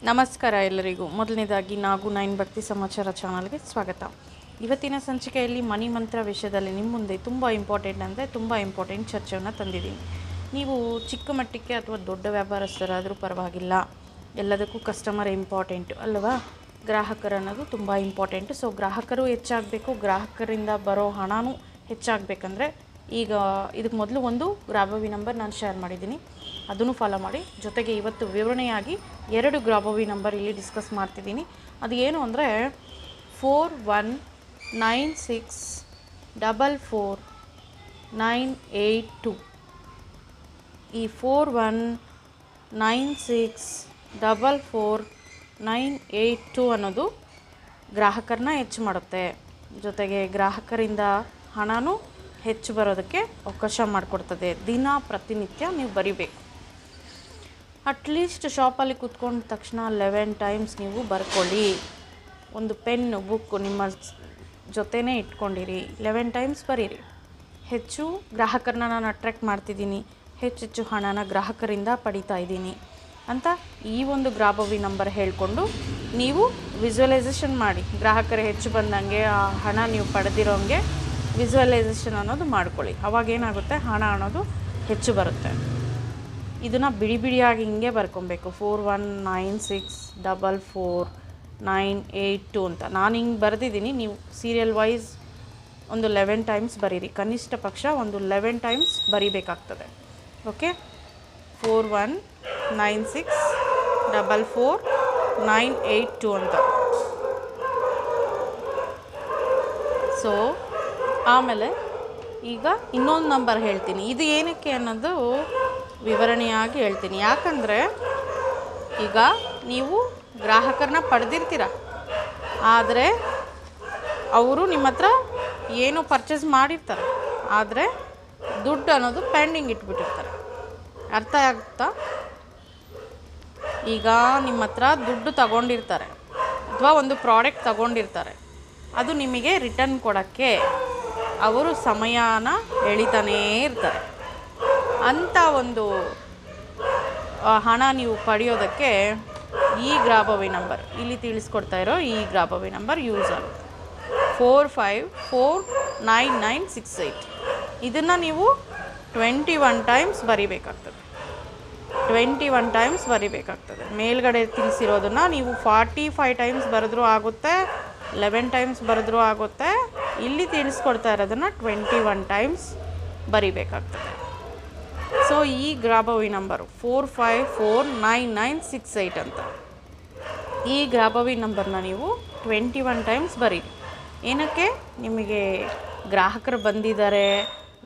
ನಮಸ್ಕಾರ ಎಲ್ಲರಿಗೂ. ಮೊದಲನೇದಾಗಿ ನಾವು 9 ಭಕ್ತಿ ಸಮಾಚಾರ ಚಾನಲ್ಗೆ ಸ್ವಾಗತ. ಇವತ್ತಿನ ಸಂಚಿಕೆಯಲ್ಲಿ ಮನಿ ಮಂತ್ರ ವಿಷಯದಲ್ಲಿ ನಿಮ್ಮ ಮುಂದೆ ತುಂಬ ಇಂಪಾರ್ಟೆಂಟ್ ಚರ್ಚೆಯನ್ನು ತಂದಿದ್ದೀನಿ. ನೀವು ಚಿಕ್ಕ ಮಟ್ಟಕ್ಕೆ ಅಥವಾ ದೊಡ್ಡ ವ್ಯಾಪಾರಸ್ಥರಾದರೂ ಪರವಾಗಿಲ್ಲ, ಎಲ್ಲದಕ್ಕೂ ಕಸ್ಟಮರ್ ಇಂಪಾರ್ಟೆಂಟು ಅಲ್ವಾ? ಗ್ರಾಹಕರು ಅನ್ನೋದು ತುಂಬ ಇಂಪಾರ್ಟೆಂಟು. ಸೊ ಗ್ರಾಹಕರು ಹೆಚ್ಚಾಗಬೇಕು, ಗ್ರಾಹಕರಿಂದ ಬರೋ ಹಣವೂ ಹೆಚ್ಚಾಗಬೇಕಂದ್ರೆ ಈಗ ಇದಕ್ಕೆ ಮೊದಲು ಒಂದು ಗ್ರಾಬವಿ ನಂಬರ್ ನಾನು ಶೇರ್ ಮಾಡಿದ್ದೀನಿ, ಅದನ್ನು ಫಾಲೋ ಮಾಡಿ. ಜೊತೆಗೆ ಇವತ್ತು ವಿವರಣೆಯಾಗಿ 2 ಗ್ರಾಬವಿ ನಂಬರ್ ಇಲ್ಲಿ ಡಿಸ್ಕಸ್ ಮಾಡ್ತಿದ್ದೀನಿ. ಅದು ಏನು ಅಂದರೆ 4196444982. ಈ 4196444982 ಅನ್ನೋದು ಗ್ರಾಹಕರನ್ನ ಹೆಚ್ಚು ಮಾಡುತ್ತೆ, ಜೊತೆಗೆ ಗ್ರಾಹಕರಿಂದ ಹಣನೂ ಹೆಚ್ಚು ಬರೋದಕ್ಕೆ ಅವಕಾಶ ಮಾಡಿಕೊಡ್ತದೆ. ಪ್ರತಿನಿತ್ಯ ನೀವು ಬರಿಬೇಕು. ಅಟ್ಲೀಸ್ಟ್ ಶಾಪಲ್ಲಿ ಕೂತ್ಕೊಂಡ ತಕ್ಷಣ 11 ಟೈಮ್ಸ್ ನೀವು ಬರ್ಕೊಳ್ಳಿ. ಒಂದು ಪೆನ್ನು ಬುಕ್ಕು ನಿಮ್ಮ ಜೊತೆನೇ ಇಟ್ಕೊಂಡಿರಿ, 11 ಟೈಮ್ಸ್ ಬರೀರಿ. ಹೆಚ್ಚು ಗ್ರಾಹಕರನ್ನ ನಾನು ಅಟ್ರ್ಯಾಕ್ಟ್ ಮಾಡ್ತಿದ್ದೀನಿ, ಹೆಚ್ಚೆಚ್ಚು ಹಣನ ಗ್ರಾಹಕರಿಂದ ಪಡಿತಾ ಇದ್ದೀನಿ ಅಂತ ಈ ಒಂದು ಗ್ರಾಬವಿ ನಂಬರ್ ಹೇಳಿಕೊಂಡು ನೀವು ವಿಜುವಲೈಸೇಷನ್ ಮಾಡಿ. ಗ್ರಾಹಕರು ಹೆಚ್ಚು ಬಂದಂಗೆ ಆ ಹಣ ನೀವು ಪಡೆದಿರೋಂಗೆ ವಿಜುವಲೈಸೇಷನ್ ಅನ್ನೋದು ಮಾಡ್ಕೊಳ್ಳಿ. ಅವಾಗೇನಾಗುತ್ತೆ, ಹಣ ಅನ್ನೋದು ಹೆಚ್ಚು ಬರುತ್ತೆ. ಇದನ್ನು ಬಿಡಿಯಾಗಿ ಹಿಂಗೆ ಬರ್ಕೊಬೇಕು, 4196444982 ಅಂತ ನಾನು ಹಿಂಗೆ ಬರೆದಿದ್ದೀನಿ. ನೀವು ಸೀರಿಯಲ್ ವೈಸ್ ಒಂದು 11 ಟೈಮ್ಸ್ ಬರೀರಿ, ಕನಿಷ್ಠ ಪಕ್ಷ ಒಂದು 11 ಟೈಮ್ಸ್ ಬರಿಬೇಕಾಗ್ತದೆ. ಓಕೆ, 4196444982 ಅಂತ. ಸೊ ಆಮೇಲೆ ಈಗ ಇನ್ನೊಂದು ನಂಬರ್ ಹೇಳ್ತೀನಿ. ಇದು ಏನಕ್ಕೆ ಅನ್ನೋದು ವಿವರಣೆಯಾಗಿ ಹೇಳ್ತೀನಿ. ಯಾಕಂದರೆ ಈಗ ನೀವು ಗ್ರಾಹಕರನ್ನ ಪಡೆದಿರ್ತೀರ, ಆದರೆ ಅವರು ನಿಮ್ಮ ಹತ್ರ ಏನು ಪರ್ಚೇಸ್ ಮಾಡಿರ್ತಾರೆ, ಆದರೆ ದುಡ್ಡು ಅನ್ನೋದು ಪೆಂಡಿಂಗ್ ಇಟ್ಬಿಟ್ಟಿರ್ತಾರೆ. ಅರ್ಥ ಆಗುತ್ತಾ? ಈಗ ನಿಮ್ಮ ಹತ್ರ ದುಡ್ಡು ತಗೊಂಡಿರ್ತಾರೆ ಅಥವಾ ಒಂದು ಪ್ರಾಡಕ್ಟ್ ತಗೊಂಡಿರ್ತಾರೆ, ಅದು ನಿಮಗೆ ರಿಟರ್ನ್ ಕೊಡೋಕ್ಕೆ ಅವರು ಸಮಯನ ಎಳಿತಾನೇ ಇರ್ತಾರೆ. ಅಂಥ ಒಂದು ಹಣ ನೀವು ಪಡೆಯೋದಕ್ಕೆ ಈ ಗ್ರಾಬವಿ ನಂಬರ್ ಇಲ್ಲಿ ತಿಳಿಸ್ಕೊಡ್ತಾ ಇರೋ ಈ ಗ್ರಾಬವಿ ನಂಬರ್ ಯೂಸ್ ಆಗುತ್ತೆ. 454996. ಇದನ್ನು ನೀವು 21 ಟೈಮ್ಸ್ ಬರಿಬೇಕಾಗ್ತದೆ. 21 ಟೈಮ್ಸ್ ಬರಿಬೇಕಾಗ್ತದೆ. ಮೇಲ್ಗಡೆ ತಿಳಿಸಿರೋದನ್ನು ನೀವು 45 ಟೈಮ್ಸ್ ಬರೆದ್ರೂ ಆಗುತ್ತೆ, 11 ಟೈಮ್ಸ್ ಬರೆದ್ರೂ ಆಗುತ್ತೆ. ಇಲ್ಲಿ ತಿಳಿಸ್ಕೊಡ್ತಾ ಇರೋದನ್ನು 21 ಟೈಮ್ಸ್ ಬರಿಬೇಕಾಗ್ತದೆ. ಸೊ ಈ ಗ್ರಾಬವಿ ನಂಬರು 454996 ಅಂತ. ಈ ಗ್ರಾಬವಿ ನಂಬರ್ನ ನೀವು 21 ಟೈಮ್ಸ್ ಬರೀರಿ. ಏನಕ್ಕೆ? ನಿಮಗೆ ಗ್ರಾಹಕರು ಬಂದಿದ್ದಾರೆ,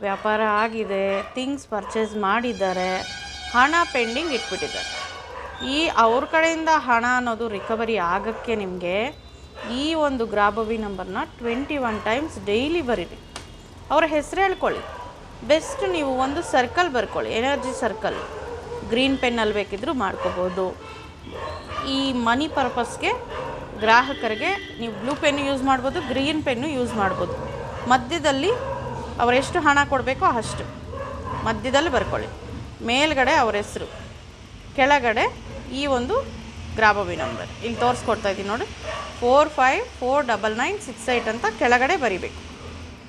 ವ್ಯಾಪಾರ ಆಗಿದೆ, ಥಿಂಗ್ಸ್ ಪರ್ಚೇಸ್ ಮಾಡಿದ್ದಾರೆ, ಹಣ ಪೆಂಡಿಂಗ್ ಇಟ್ಬಿಟ್ಟಿದ್ದಾರೆ. ಈ ಅವ್ರ ಕಡೆಯಿಂದ ಹಣ ಅನ್ನೋದು ರಿಕವರಿ ಆಗೋಕ್ಕೆ ನಿಮಗೆ ಈ ಒಂದು ಗ್ರಾಬವಿ ನಂಬರ್ನ 21 ಟೈಮ್ಸ್ ಡೈಲಿ ಬರೀರಿ. ಅವರ ಹೆಸರು ಹೇಳ್ಕೊಳ್ಳಿ. ಬೆಸ್ಟ್ ನೀವು ಒಂದು ಸರ್ಕಲ್ ಬರ್ಕೊಳ್ಳಿ, ಎನರ್ಜಿ ಸರ್ಕಲ್. ಗ್ರೀನ್ ಪೆನ್ನಲ್ಲಿ ಬೇಕಿದ್ದರೂ ಮಾಡ್ಕೋಬೋದು. ಈ ಮನಿ ಪರ್ಪಸ್ಗೆ ಗ್ರಾಹಕರಿಗೆ ನೀವು ಬ್ಲೂ ಪೆನ್ನು ಯೂಸ್ ಮಾಡ್ಬೋದು, ಗ್ರೀನ್ ಪೆನ್ನು ಯೂಸ್ ಮಾಡ್ಬೋದು. ಮಧ್ಯದಲ್ಲಿ ಅವರೆಷ್ಟು ಹಣ ಕೊಡಬೇಕೋ ಅಷ್ಟು ಮಧ್ಯದಲ್ಲಿ ಬರ್ಕೊಳ್ಳಿ. ಮೇಲ್ಗಡೆ ಅವರ ಹೆಸರು, ಕೆಳಗಡೆ ಈ ಒಂದು ಗ್ರಾಬವಿ ನಂಬರ್ ಇಲ್ಲಿ ತೋರಿಸ್ಕೊಡ್ತಾ ಇದ್ದೀನಿ ನೋಡಿ, 454996 ಅಂತ ಕೆಳಗಡೆ ಬರಿಬೇಕು.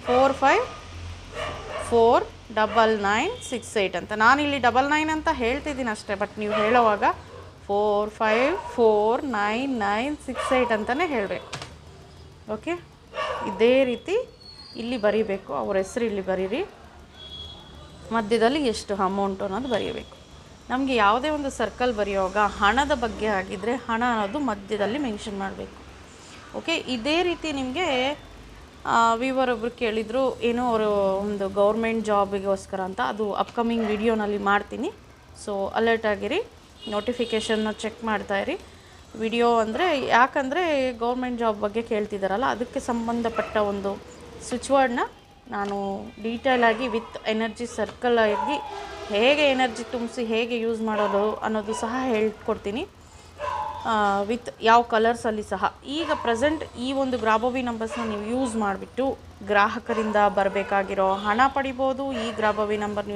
454996 ಅಂತ. ನಾನಿಲ್ಲಿ 99 ಅಂತ ಹೇಳ್ತಿದ್ದೀನಿ ಅಷ್ಟೇ, ಬಟ್ ನೀವು ಹೇಳೋವಾಗ 454996 ಅಂತಲೇ ಹೇಳಬೇಕು. ಓಕೆ, ಇದೇ ರೀತಿ ಇಲ್ಲಿ ಬರೀಬೇಕು. ಅವ್ರ ಹೆಸರು ಇಲ್ಲಿ ಬರೀರಿ, ಮಧ್ಯದಲ್ಲಿ ಎಷ್ಟು ಅಮೌಂಟು ಅನ್ನೋದು ಬರೀಬೇಕು. ನಮಗೆ ಯಾವುದೇ ಒಂದು ಸರ್ಕಲ್ ಬರೆಯುವಾಗ ಹಣದ ಬಗ್ಗೆ ಆಗಿದ್ದರೆ ಹಣ ಅನ್ನೋದು ಮಧ್ಯದಲ್ಲಿ ಮೆನ್ಷನ್ ಮಾಡಬೇಕು. ಓಕೆ, ಇದೇ ರೀತಿ ನಿಮಗೆ ವಿವರೊಬ್ಬರು ಕೇಳಿದರು, ಏನೋ ಅವರು ಒಂದು ಗೌರ್ಮೆಂಟ್ ಜಾಬಿಗೋಸ್ಕರ ಅಂತ. ಅದು ಅಪ್ಕಮಿಂಗ್ ವಿಡಿಯೋನಲ್ಲಿ ಮಾಡ್ತೀನಿ. ಸೊ ಅಲರ್ಟ್ ಆಗಿರಿ, ನೋಟಿಫಿಕೇಷನ್ನ ಚೆಕ್ ಮಾಡ್ತಾಯಿರಿ. ವಿಡಿಯೋ ಅಂದರೆ ಯಾಕಂದರೆ ಗೌರ್ಮೆಂಟ್ ಜಾಬ್ ಬಗ್ಗೆ ಕೇಳ್ತಿದ್ದಾರಲ್ಲ, ಅದಕ್ಕೆ ಸಂಬಂಧಪಟ್ಟ ಒಂದು ಸ್ವಿಚ್ ವರ್ಡ್ನ ನಾನು ಡೀಟೇಲಾಗಿ ವಿತ್ ಎನರ್ಜಿ ಸರ್ಕಲ್ ಆಗಿ ಹೇಗೆ ಎನರ್ಜಿ ತುಂಬಿಸಿ ಹೇಗೆ ಯೂಸ್ ಮಾಡೋದು ಅನ್ನೋದು ಸಹ ಹೇಳ್ಕೊಡ್ತೀನಿ, ವಿತ್ ಯಾವ ಕಲರ್ಸಲ್ಲಿ ಸಹ. ಈಗ ಪ್ರೆಸೆಂಟ್ ಈ ಒಂದು ಗ್ರಾಬವಿ ನಂಬರ್ಸ್ನ ನೀವು ಯೂಸ್ ಮಾಡಿಬಿಟ್ಟು ಗ್ರಾಹಕರಿಂದ ಬರಬೇಕಾಗಿರೋ ಹಣ ಪಡಿಬೋದು. ಈ ಗ್ರಾಬವಿ ನಂಬರ್ನ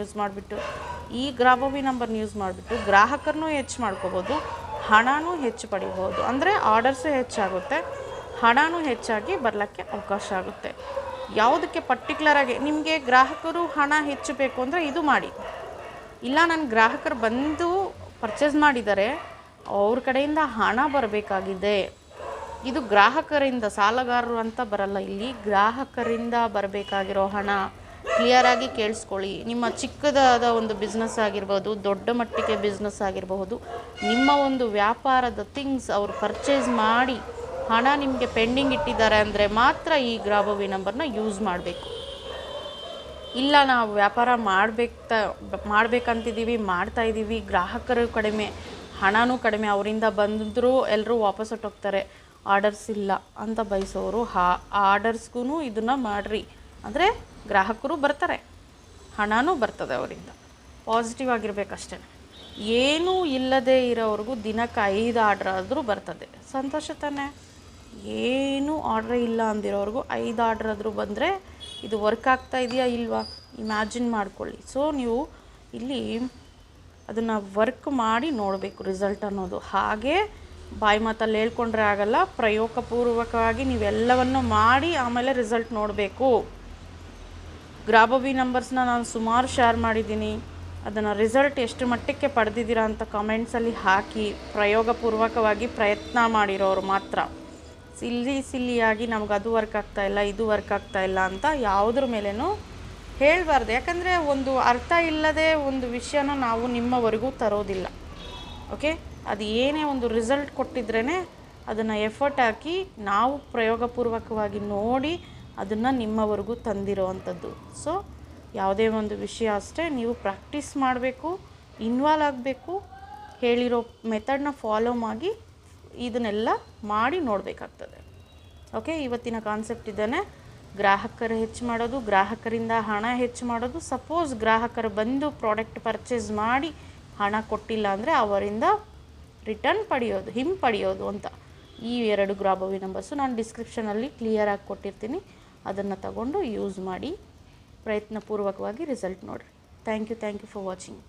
ಯೂಸ್ ಮಾಡಿಬಿಟ್ಟು ಗ್ರಾಹಕರನ್ನೂ ಹೆಚ್ಚು ಮಾಡ್ಕೋಬೋದು, ಹಣನೂ ಹೆಚ್ಚು ಪಡಿಬೋದು. ಅಂದರೆ ಆರ್ಡರ್ಸು ಹೆಚ್ಚಾಗುತ್ತೆ, ಹಣನೂ ಹೆಚ್ಚಾಗಿ ಬರಲಿಕ್ಕೆ ಅವಕಾಶ ಆಗುತ್ತೆ. ಯಾವುದಕ್ಕೆ ಪರ್ಟಿಕ್ಯುಲರಾಗಿ ನಿಮಗೆ ಗ್ರಾಹಕರು ಹಣ ಹೆಚ್ಚು ಬೇಕು ಅಂದರೆ ಇದು ಮಾಡಿ. ಇಲ್ಲ ನನ್ನ ಗ್ರಾಹಕರು ಬಂದು ಪರ್ಚೇಸ್ ಮಾಡಿದ್ದಾರೆ, ಅವ್ರ ಕಡೆಯಿಂದ ಹಣ ಬರಬೇಕಾಗಿದೆ. ಇದು ಗ್ರಾಹಕರಿಂದ, ಸಾಲಗಾರರು ಅಂತ ಬರಲ್ಲ ಇಲ್ಲಿ, ಗ್ರಾಹಕರಿಂದ ಬರಬೇಕಾಗಿರೋ ಹಣ. ಕ್ಲಿಯರಾಗಿ ಕೇಳಿಸ್ಕೊಳ್ಳಿ. ನಿಮ್ಮ ಚಿಕ್ಕದಾದ ಒಂದು ಬಿಸ್ನೆಸ್ ಆಗಿರ್ಬೋದು, ದೊಡ್ಡ ಮಟ್ಟಿಗೆ ಬಿಸ್ನೆಸ್ ಆಗಿರಬಹುದು, ನಿಮ್ಮ ಒಂದು ವ್ಯಾಪಾರದ ಥಿಂಗ್ಸ್ ಅವರು ಪರ್ಚೇಸ್ ಮಾಡಿ ಹಣ ನಿಮಗೆ ಪೆಂಡಿಂಗ್ ಇಟ್ಟಿದ್ದಾರೆ ಅಂದರೆ ಮಾತ್ರ ಈ ಗ್ರಾಬವಿ ನಂಬರ್ನ ಯೂಸ್ ಮಾಡಬೇಕು. ಇಲ್ಲ ನಾವು ವ್ಯಾಪಾರ ಮಾಡಬೇಕಂತಿದ್ದೀವಿ, ಮಾಡ್ತಾಯಿದ್ದೀವಿ, ಗ್ರಾಹಕರು ಕಡಿಮೆ, ಹಣನೂ ಕಡಿಮೆ, ಅವರಿಂದ ಬಂದರೂ ಎಲ್ಲರೂ ವಾಪಸ್ ಹೊಟ್ಟೋಗ್ತಾರೆ, ಆರ್ಡರ್ಸ್ ಇಲ್ಲ ಅಂತ ಬಯಸೋರು ಆರ್ಡರ್ಸ್ಗೂ ಇದನ್ನು ಮಾಡಿರಿ. ಅಂದರೆ ಗ್ರಾಹಕರು ಬರ್ತಾರೆ, ಹಣನೂ ಬರ್ತದೆ ಅವರಿಂದ. ಪಾಸಿಟಿವ್ ಆಗಿರಬೇಕಷ್ಟೇ. ಏನೂ ಇಲ್ಲದೇ ಇರೋವ್ರಿಗೂ ದಿನಕ್ಕೆ 5 ಆರ್ಡ್ರ್ ಆದರೂ ಬರ್ತದೆ, ಸಂತೋಷ ತಾನೇ. ಏನೂ ಆರ್ಡ್ರೇ ಇಲ್ಲ ಅಂದಿರೋವ್ರಿಗೂ 5 ಆರ್ಡ್ರ್ ಆದರೂ ಬಂದರೆ ಇದು ವರ್ಕ್ ಆಗ್ತಾ ಇದೆಯಾ ಇಲ್ವಾ ಇಮ್ಯಾಜಿನ್ ಮಾಡ್ಕೊಳ್ಳಿ. ಸೊ ನೀವು ಇಲ್ಲಿ ಅದನ್ನು ವರ್ಕ್ ಮಾಡಿ ನೋಡಬೇಕು ರಿಸಲ್ಟ್ ಅನ್ನೋದು. ಹಾಗೆ ಬಾಯಿ ಮಾತಲ್ಲಿ ಹೇಳ್ಕೊಂಡ್ರೆ ಆಗಲ್ಲ, ಪ್ರಯೋಗಪೂರ್ವಕವಾಗಿ ನೀವೆಲ್ಲವನ್ನು ಮಾಡಿ ಆಮೇಲೆ ರಿಸಲ್ಟ್ ನೋಡಬೇಕು. ಗ್ರಾಬವಿ ನಂಬರ್ಸ್ನ ನಾನು ಸುಮಾರು ಶೇರ್ ಮಾಡಿದ್ದೀನಿ, ಅದನ್ನು ರಿಸಲ್ಟ್ ಎಷ್ಟು ಮಟ್ಟಕ್ಕೆ ಪಡೆದಿದ್ದೀರಾ ಅಂತ ಕಮೆಂಟ್ಸಲ್ಲಿ ಹಾಕಿ. ಪ್ರಯೋಗಪೂರ್ವಕವಾಗಿ ಪ್ರಯತ್ನ ಮಾಡಿರೋರು ಮಾತ್ರ. ಸಿಲ್ಲಿಯಾಗಿ ನಮ್ಗೆ ಅದು ವರ್ಕ್ ಆಗ್ತಾಯಿಲ್ಲ, ಇದು ವರ್ಕ್ ಆಗ್ತಾಯಿಲ್ಲ ಅಂತ ಯಾವುದ್ರ ಮೇಲೇನೂ ಹೇಳಬಾರ್ದು. ಯಾಕಂದರೆ ಒಂದು ಅರ್ಥ ಇಲ್ಲದೆ ಒಂದು ವಿಷಯನ ನಾವು ನಿಮ್ಮವರೆಗೂ ತರೋದಿಲ್ಲ. ಓಕೆ, ಅದು ಏನೇ ಒಂದು ರಿಸಲ್ಟ್ ಕೊಟ್ಟಿದ್ರೇ ಅದನ್ನು ಎಫರ್ಟ್ ಹಾಕಿ ನಾವು ಪ್ರಯೋಗಪೂರ್ವಕವಾಗಿ ನೋಡಿ ಅದನ್ನು ನಿಮ್ಮವರೆಗೂ ತಂದಿರೋ ಅಂಥದ್ದು. ಸೊ ಯಾವುದೇ ಒಂದು ವಿಷಯ ಅಷ್ಟೇ ನೀವು ಪ್ರಾಕ್ಟೀಸ್ ಮಾಡಬೇಕು, ಇನ್ವಾಲ್ವ್ ಆಗಬೇಕು, ಹೇಳಿರೋ ಮೆಥಡ್ನ ಫಾಲೋ ಮಾಡಿ ಇದನ್ನೆಲ್ಲ ಮಾಡಿ ನೋಡಬೇಕಾಗ್ತದೆ. ಓಕೆ, ಇವತ್ತಿನ ಕಾನ್ಸೆಪ್ಟ್ ಇದ್ದಾನೆ, ಗ್ರಾಹಕರು ಹೆಚ್ಚು ಮಾಡೋದು, ಗ್ರಾಹಕರಿಂದ ಹಣ ಹೆಚ್ಚು ಮಾಡೋದು. ಸಪೋಸ್ ಗ್ರಾಹಕರು ಬಂದು ಪ್ರಾಡಕ್ಟ್ ಪರ್ಚೇಸ್ ಮಾಡಿ ಹಣ ಕೊಟ್ಟಿಲ್ಲ ಅಂದರೆ ಅವರಿಂದ ರಿಟರ್ನ್ ಪಡೆಯೋದು, ಹಿಂಪಡೆಯೋದು ಅಂತ. ಈ 2 ಗ್ರಾಬವಿ ನಂಬರ್ಸು ನಾನು ಡಿಸ್ಕ್ರಿಪ್ಷನಲ್ಲಿ ಕ್ಲಿಯರಾಗಿ ಕೊಟ್ಟಿರ್ತೀನಿ. ಅದನ್ನು ತಗೊಂಡು ಯೂಸ್ ಮಾಡಿ ಪ್ರಯತ್ನಪೂರ್ವಕವಾಗಿ ರಿಸಲ್ಟ್ ನೋಡಿರಿ. Thank you for watching.